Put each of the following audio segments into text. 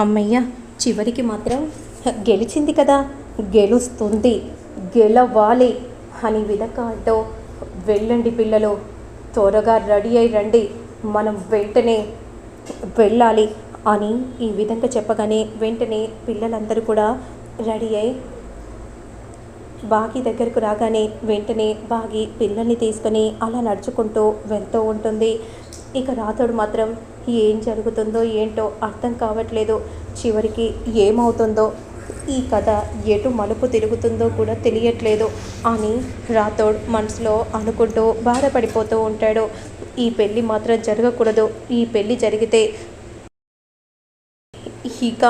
అమ్మయ్య, చివరికి మాత్రం గెలిచింది కదా, గెలుస్తుంది, గెలవాలి అని విధంగా అంటూ వెళ్ళండి పిల్లలు, త్వరగా రెడీ అయి రండి, మనం వెంటనే వెళ్ళాలి అని ఈ విధంగా చెప్పగానే వెంటనే పిల్లలందరూ కూడా రెడీ అయి బాగి దగ్గరకు రాగానే వెంటనే బాగి పిల్లల్ని తీసుకొని అలా నడుచుకుంటూ వెళ్తూ ఉంటుంది. ఇక రాతోడు మాత్రం ఏం జరుగుతుందో ఏంటో అర్థం కావట్లేదు, చివరికి ఏమవుతుందో, ఈ కథ ఎటు మలుపు తిరుగుతుందో కూడా తెలియట్లేదు అని రాతోడ్ మనసులో అనుకుంటూ బాధపడిపోతూ ఉంటాడు. ఈ పెళ్ళి మాత్రం జరగకూడదు, ఈ పెళ్ళి జరిగితే ఇక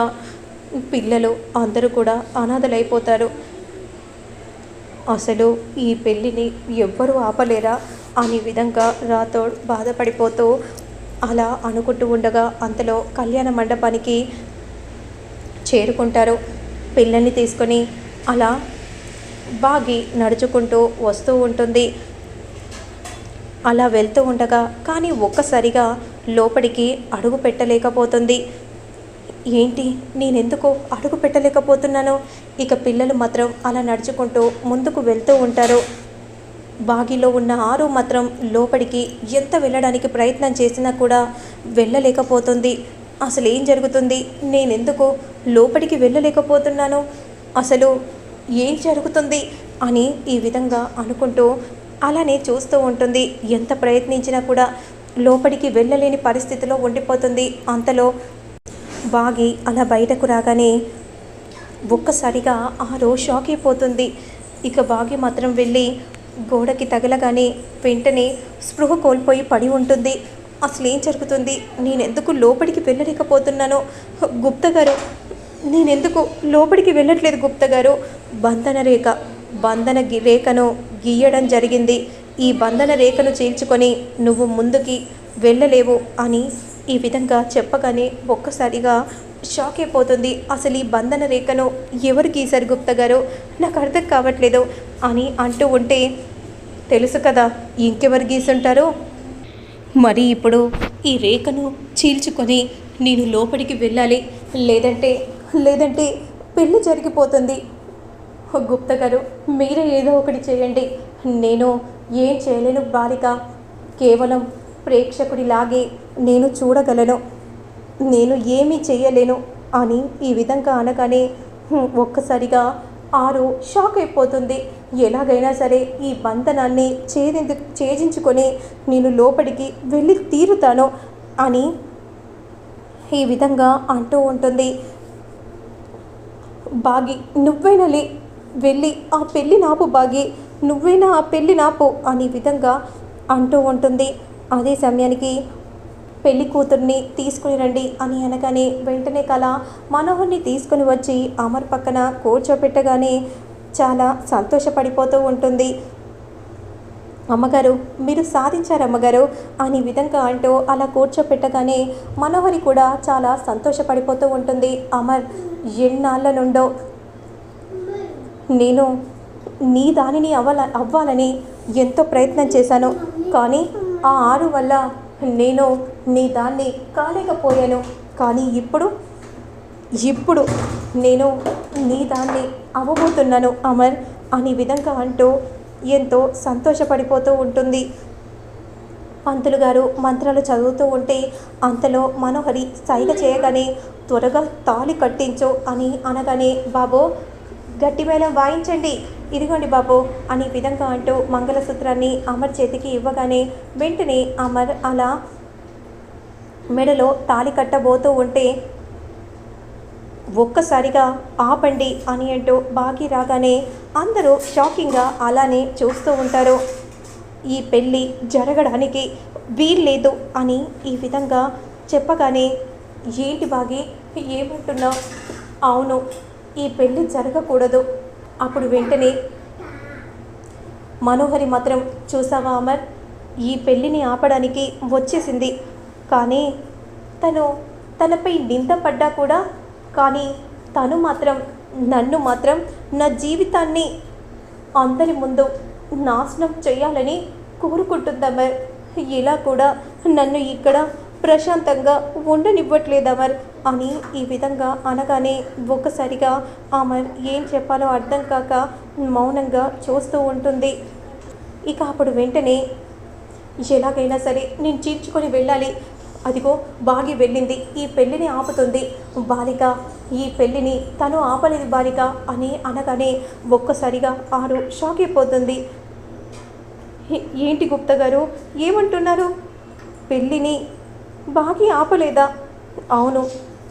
పిల్లలు అందరూ కూడా అనాథలైపోతారు, అసలు ఈ పెళ్ళిని ఎవ్వరూ ఆపలేరా అనే విధంగా రాతోడ్ బాధపడిపోతూ అలా అనుకుంటూ ఉండగా అంతలో కళ్యాణ మండపానికి చేరుకుంటారు. పిల్లల్ని తీసుకొని అలా బాగి నడుచుకుంటూ వస్తూ ఉంటుంది. అలా వెళ్తూ ఉండగా కానీ ఒక్కసారిగా లోపలికి అడుగు పెట్టలేకపోతుంది. ఏంటి, నేనెందుకు అడుగు పెట్టలేకపోతున్నాను? ఇక పిల్లలు మాత్రం అలా నడుచుకుంటూ ముందుకు వెళ్తూ ఉంటారు. బాగిలో ఉన్న ఆరు మాత్రం లోపలికి ఎంత వెళ్ళడానికి ప్రయత్నం చేసినా కూడా వెళ్ళలేకపోతుంది. అసలు ఏం జరుగుతుంది, నేనెందుకు లోపలికి వెళ్ళలేకపోతున్నాను, అసలు ఏం జరుగుతుంది అని ఈ విధంగా అనుకుంటూ అలానే చూస్తూ ఉంటుంది. ఎంత ప్రయత్నించినా కూడా లోపలికి వెళ్ళలేని పరిస్థితిలో ఉండిపోతుంది. అంతలో బాగి అలా బయటకు రాగానే ఒక్కసారిగా ఆరు షాక్ అయిపోతుంది. ఇక బాగి మాత్రం వెళ్ళి గోడకి తగలగానే వెంటనే స్పృహ కోల్పోయి పడి ఉంటుంది. అసలు ఏం జరుగుతుంది, నేనెందుకు లోపలికి వెళ్ళలేకపోతున్నాను? గుప్తా గారు, నేనెందుకు లోపలికి వెళ్ళట్లేదు గుప్తా గారు? బంధన రేఖను గీయడం జరిగింది, ఈ బంధన రేఖను చీల్చుకొని నువ్వు ముందుకి వెళ్ళలేవు అని ఈ విధంగా చెప్పగానే ఒక్కసారిగా షాక్ అయిపోతుంది. అసలు ఈ బంధన రేఖను ఎవరు గీశారు గుప్తా గారు, నాకు అర్థం కావట్లేదు అని అంటూ ఉంటే, తెలుసు కదా ఇంకెవరు గీసుంటారో, మరి ఇప్పుడు ఈ రేఖను చీల్చుకొని నేను లోపలికి వెళ్ళాలి, లేదంటే పెళ్ళి జరిగిపోతుంది. గుప్తా గారు, మీరే ఏదో ఒకటి చేయండి, నేను ఏం చేయలేను బాలిక, కేవలం ప్రేక్షకుడిలాగే నేను చూడగలను, నేను ఏమీ చేయలేను అని ఈ విధంగా అనగానే ఒక్కసారిగా ఆరు షాక్ అయిపోతుంది. ఎలాగైనా సరే ఈ బంధనాన్ని ఛేదించుకొని నేను లోపలికి వెళ్ళి తీరుతాను అని ఈ విధంగా అంటూ ఉంటుంది. బాగి, నువ్వైనా వెళ్ళి ఆ పెళ్ళి నాపు, బాగి నువ్వైనా ఆ పెళ్ళి నాపు అని విధంగా అంటూ ఉంటుంది. అదే సమయానికి పెళ్లి కూతుర్ని తీసుకుని రండి అని అనగానే వెంటనే కళ మనోహర్ని తీసుకుని వచ్చి అమర్ పక్కన కూర్చోపెట్టగానే చాలా సంతోషపడిపోతూ ఉంటుంది. అమ్మగారు, మీరు సాధించారు అమ్మగారు అని విధంగా అంటూ అలా కూర్చోపెట్టగానే మనోహరి కూడా చాలా సంతోషపడిపోతూ ఉంటుంది. అమర్, ఎన్నాళ్ళ నుండో నేను నీ దానిని అవ్వాలని ఎంతో ప్రయత్నం చేశాను, కానీ ఆ ఆరు వల్ల నేను నీ దాన్ని కాలేకపోయాను, కానీ ఇప్పుడు నేను నీ దాన్ని అవ్వబోతున్నాను అమర్ అని విధంగా అంటూ ఎంతో సంతోషపడిపోతూ ఉంటుంది. పంతులు గారు మంత్రాలు చదువుతూ ఉంటే అంతలో మనోహరి సైగ చేయగానే త్వరగా తాళి కట్టించు అని అనగానే, బాబో గట్టి మేళం వాయించండి, ఇదిగోండి బాబు అని విధంగా అంటూ మంగళసూత్రాన్ని అమర్ చేతికి ఇవ్వగానే వెంటనే అమర్ అలా మెడలో తాళి కట్టబోతూ ఉంటే ఒక్కసారిగా ఆపండి అని అంటూ బాగి రాగానే అందరూ షాకింగ్గా అలానే చూస్తూ ఉంటారు. ఈ పెళ్ళి జరగడానికి వీల్లేదు అని ఈ విధంగా చెప్పగానే, ఏంటి బాగి ఏమంటున్నావు? అవును, ఈ పెళ్ళి జరగకూడదు. అప్పుడు వెంటనే మనోహరి మాత్రం, చూసావా అమర్, ఈ పెళ్ళిని ఆపడానికి వచ్చేసింది, కానీ తనపై నింద పడ్డా కూడా, కానీ తను మాత్రం నన్ను మాత్రం నా జీవితాన్ని అందరి ముందు నాశనం చేయాలని కోరుకుంటుందమ్మా. ఇలా కూడా నన్ను ఇక్కడ ప్రశాంతంగా ఉండనివ్వట్లేదు అమర్ అని ఈ విధంగా అనగానే ఒక్కసారిగా అమర్ ఏం చెప్పాలో అర్థం కాక మౌనంగా చూస్తూ ఉంటుంది. ఇక అప్పుడు వెంటనే ఎలాగైనా సరే నేను చీల్చుకొని వెళ్ళాలి, అదిగో బాగి వెళ్ళింది, ఈ పెళ్ళిని ఆపుతుంది బాలిక, ఈ పెళ్ళిని తను ఆపలేదు బాలిక అని అనగానే ఒక్కసారిగా ఆరు షాక్ అయిపోతుంది. ఏంటి గుప్తా గారు ఏమంటున్నారు? పెళ్ళిని బాగి ఆపలేదా? అవును,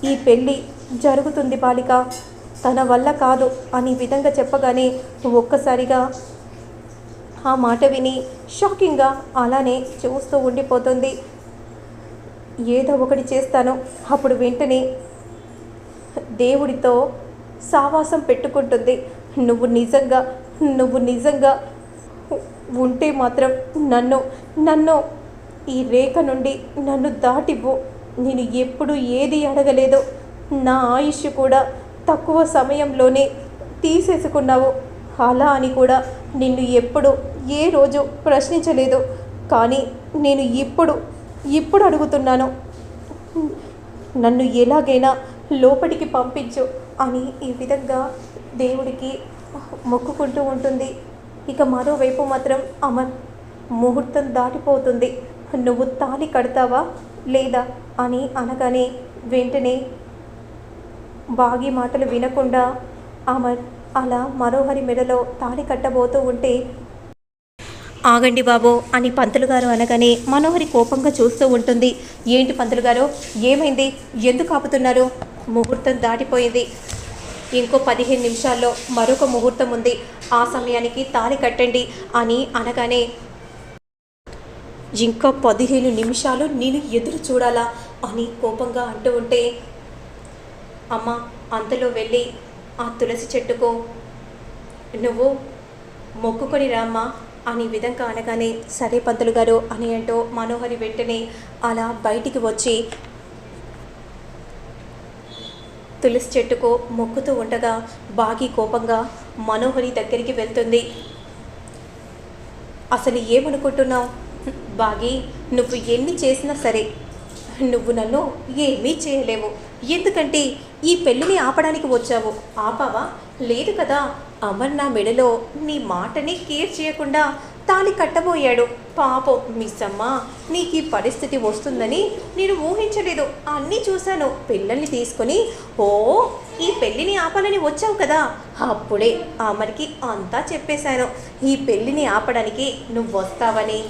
ఈ పెళ్ళి జరుగుతుంది బాలిక, తన వల్ల కాదు అని విధంగా చెప్పగానే ఒక్కసారిగా ఆ మాట విని షాకింగ్గా అలానే చూస్తూ ఉండిపోతుంది. ఏదో ఒకటి చేస్తాను, అప్పుడు వెంటనే దేవుడితో సావాసం పెట్టుకుంటుంది. నువ్వు నిజంగా ఉంటే మాత్రం నన్ను ఈ రేఖ నుండి నన్ను దాటివ్వు. నేను ఎప్పుడు ఏది అడగలేదు, నా ఆయుష్ కూడా తక్కువ సమయంలోనే తీసేసుకున్నావు, అలా అని కూడా నిన్ను ఎప్పుడు ఏ రోజు ప్రశ్నించలేదు. కానీ నేను ఇప్పుడు అడుగుతున్నాను, నన్ను ఎలాగైనా లోపలికి పంపించు అని ఈ విధంగా దేవుడికి మొక్కుకుంటూ ఉంటుంది. ఇక మరోవైపు మాత్రం అమర్ ముహూర్తం దాటిపోతుంది, నువ్వు తాళి కడతావా లేదా అని అనగానే వెంటనే బాగి మాటలు వినకుండా అమర్ అలా మనోహరి మెడలో తాళి కట్టబోతూ ఉంటే, ఆగండి బాబు అని పంతులు గారు అనగానే మనోహరి కోపంగా చూస్తూ ఉంటుంది. ఏంటి పంతులు గారు, ఏమైంది, ఎందుకు ఆపుతున్నారు? ముహూర్తం దాటిపోయింది, ఇంకో 15 నిమిషాల్లో మరొక ముహూర్తం ఉంది, ఆ సమయానికి తాళి కట్టండి అని అనగానే, ఇంకా 15 నిమిషాలు నేను ఎదురు చూడాలా అని కోపంగా అంటూ ఉంటే, అమ్మ అంతలో వెళ్ళి ఆ తులసి చెట్టుకో నువ్వు మొక్కుకొని రామ్మా అని విధంగా అనగానే, సరే పంతులు గారు అని అంటూ మనోహరి వెంటనే అలా బయటికి వచ్చి తులసి చెట్టుకు మొక్కుతూ ఉండగా బాగి కోపంగా మనోహరి దగ్గరికి వెళ్తుంది. అసలు ఏమనుకుంటున్నావు బాగి, నువ్వు ఎన్ని చేసినా సరే నువ్వు నన్ను ఏమీ చేయలేవు, ఎందుకంటే ఈ పెళ్ళిని ఆపడానికి వచ్చావు, ఆపావా? లేదు కదా. అమర్ నా మెడలో నీ మాటని కేర్ చేయకుండా తాళి కట్టబోయాడు. పాపం మిస్సమ్మ, నీకు ఈ పరిస్థితి వస్తుందని నేను ఊహించలేదు, అన్నీ చూశాను. పిల్లల్ని తీసుకొని ఈ పెళ్ళిని ఆపాలని వచ్చావు కదా, అప్పుడే అమర్కి అంతా చెప్పేశాను. ఈ పెళ్ళిని ఆపడానికి నువ్వు వస్తావని,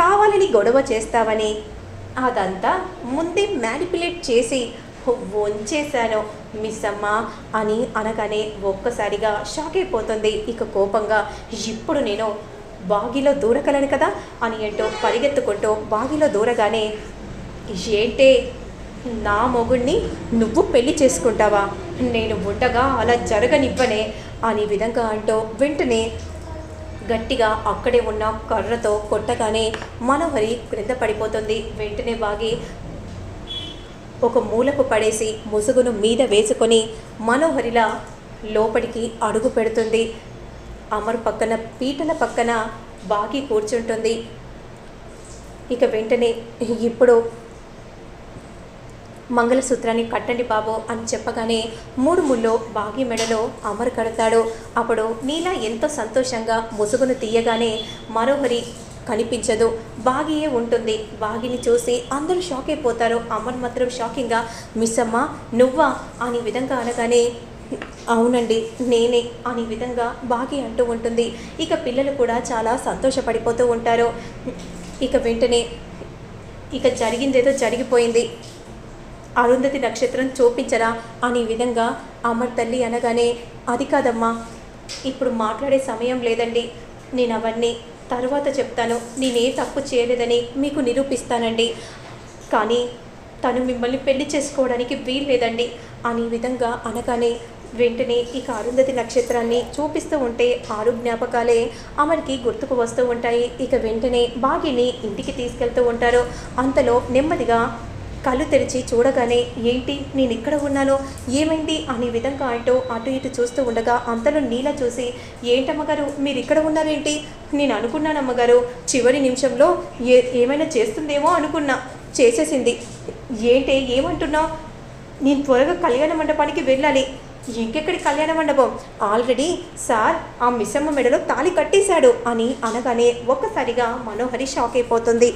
కావాలని గొడవ చేస్తావని అదంతా ముందే మ్యానిపులేట్ చేసి వంచేశాను మిస్సమ్మ అని అనగానే ఒక్కసారిగా షాక్ అయిపోతుంది. ఇక కోపంగా, ఇప్పుడు నేను బాగిలో దూరగలను కదా అని అంటూ పరిగెత్తుకుంటూ బాగిలో దూరగానే, ఏంటే నా మొగుడిని నువ్వు పెళ్లి చేసుకుంటావా, నేను ఉండగా అలా జరగనివ్వనే అని విధంగా అంటూ వెంటనే గట్టిగా అక్కడే ఉన్న కర్రతో కొట్టగానే మనోహరి క్రింద పడిపోతుంది. వెంటనే బాగి ఒక మూలకు పడేసి ముసుగును మీద వేసుకొని మనోహరిలా లోపలికి అడుగు పెడుతుంది. అమర్ పక్కన పీటల పక్కన బాగి కూర్చుంటుంది. ఇక వెంటనే, ఇప్పుడు మంగళసూత్రాన్ని కట్టండి బాబు అని చెప్పగానే 3 ముళ్ళు బాగి మెడలో అమర్ కడతాడు. అప్పుడు నీలా ఎంతో సంతోషంగా ముసుగును తీయగానే మనోహరి కనిపించదు, బాగియే ఉంటుంది. బాగిని చూసి అందరూ షాక్ అయిపోతారు. అమర్ మాత్రం షాకింగ్గా, మిస్సమ్మ నువ్వా అని విధంగా అనగానే, అవునండి నేనే అని విధంగా బాగి అంటూ ఉంటుంది. ఇక పిల్లలు కూడా చాలా సంతోషపడిపోతూ ఉంటారు. ఇక వెంటనే ఇక జరిగిందేదో జరిగిపోయింది, అరుంధతి నక్షత్రం చూపించరా అని విధంగా అమర్ తల్లి అనగానే, అది కాదమ్మా, ఇప్పుడు మాట్లాడే సమయం లేదండి, నేను అవన్నీ తర్వాత చెప్తాను, నేనే తప్పు చేయలేదని మీకు నిరూపిస్తానండి, కానీ తను మిమ్మల్ని పెళ్లి చేసుకోవడానికి వీల్లేదండి అని విధంగా అనగానే వెంటనే ఇక అరుంధతి నక్షత్రాన్ని చూపిస్తూ ఉంటే 6 జ్ఞాపకాలే అమర్కి గుర్తుకు వస్తూ ఉంటాయి. ఇక వెంటనే బాగిని ఇంటికి తీసుకెళ్తూ ఉంటారు. అంతలో నెమ్మదిగా కళ్ళు తెరిచి చూడగానే, ఏంటి నేను ఇక్కడ ఉన్నాను, ఏమైంది అనే విధంగా అంటూ అటు ఇటు చూస్తూ ఉండగా అంతలో నీల చూసి, ఏంటమ్మగారు మీరు ఇక్కడ ఉన్నారేంటి, నేను అనుకున్నానమ్మగారు చివరి నిమిషంలో ఏమైనా చేస్తుందేమో అనుకున్నా, చేసేసింది, ఏంటి ఏమంటున్నావు? నేను త్వరగా కళ్యాణ మండపానికి వెళ్ళాలి. ఇంకెక్కడి కళ్యాణ మండపం? ఆల్రెడీ సార్ ఆ మిస్సమ్మ మెడలో తాళి కట్టేశాడు అని అనగానే ఒక్కసారిగా మనోహరి షాక్ అయిపోతుంది.